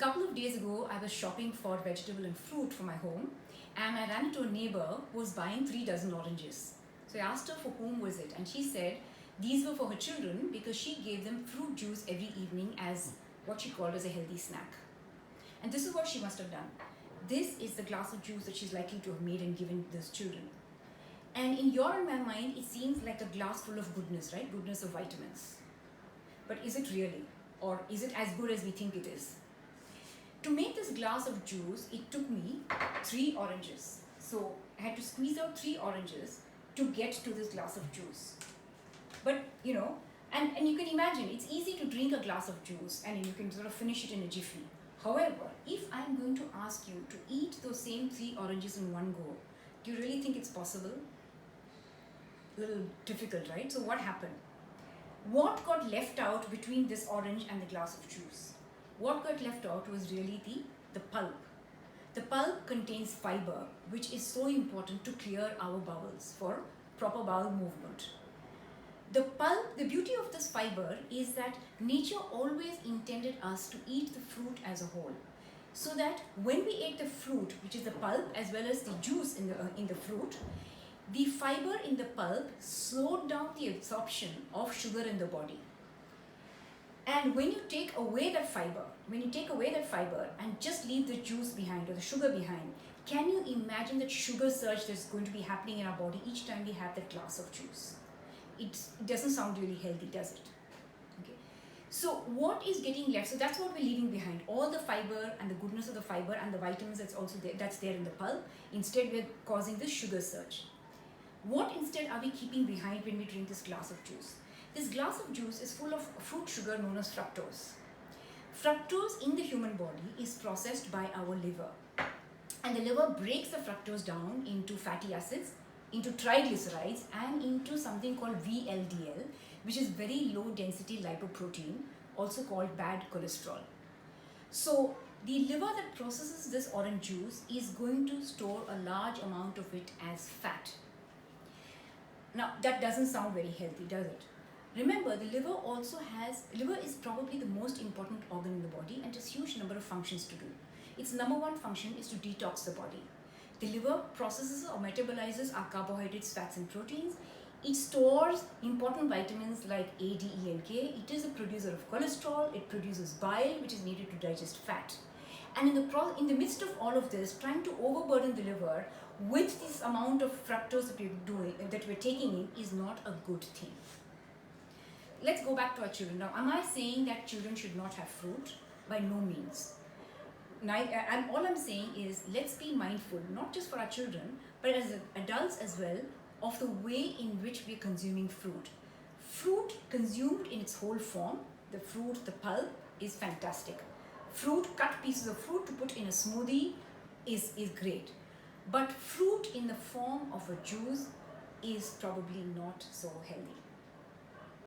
couple of days ago, I was shopping for vegetable and fruit for my home, and I ran into a neighbor who was buying 3 dozen oranges. So I asked her for whom was it, and she said these were for her children because she gave them fruit juice every evening as what she called as a healthy snack. And this is what she must have done. This is the glass of juice that she's likely to have made and given those children. And in your and my mind, it seems like a glass full of goodness, right? Goodness of vitamins. But is it really? Or is it as good as we think it is? To make this glass of juice, it took me 3 oranges. So I had to squeeze out 3 oranges to get to this glass of juice. But, and you can imagine, it's easy to drink a glass of juice and you can sort of finish it in a jiffy. However, if I'm going to ask you to eat those same 3 oranges in one go, do you really think it's possible? A little difficult, right? So what happened? What got left out between this orange and the glass of juice? What got left out was really the pulp. The pulp contains fiber, which is so important to clear our bowels for proper bowel movement. The pulp, the beauty of this fiber is that nature always intended us to eat the fruit as a whole. So that when we ate the fruit, which is the pulp as well as the juice in the fruit, the fiber in the pulp slowed down the absorption of sugar in the body. And when you take away that fiber, and just leave the juice behind or the sugar behind, can you imagine that sugar surge that's going to be happening in our body each time we have that glass of juice? It doesn't sound really healthy, does it? Okay. So what is getting left? So that's what we're leaving behind. All the fiber and the goodness of the fiber and the vitamins that's there in the pulp. Instead, we're causing this sugar surge. What instead are we keeping behind when we drink this glass of juice? This glass of juice is full of fruit sugar known as fructose. Fructose in the human body is processed by our liver. And the liver breaks the fructose down into fatty acids, into triglycerides, and into something called VLDL, which is very low density lipoprotein, also called bad cholesterol. So the liver that processes this orange juice is going to store a large amount of it as fat. Now that doesn't sound very healthy, does it? Remember, the liver is probably the most important organ in the body and has a huge number of functions to do. Its number one function is to detox the body. The liver processes or metabolizes our carbohydrates, fats and proteins. It stores important vitamins like A, D, E and K. It is a producer of cholesterol. It produces bile, which is needed to digest fat. And in the midst of all of this, trying to overburden the liver with this amount of fructose that we're taking in is not a good thing. Let's go back to our children. Now, am I saying that children should not have fruit? By no means. And all I'm saying is let's be mindful, not just for our children, but as adults as well, of the way in which we're consuming fruit. Fruit consumed in its whole form, the fruit, the pulp, is fantastic. Cut pieces of fruit to put in a smoothie is great. But fruit in the form of a juice is probably not so healthy.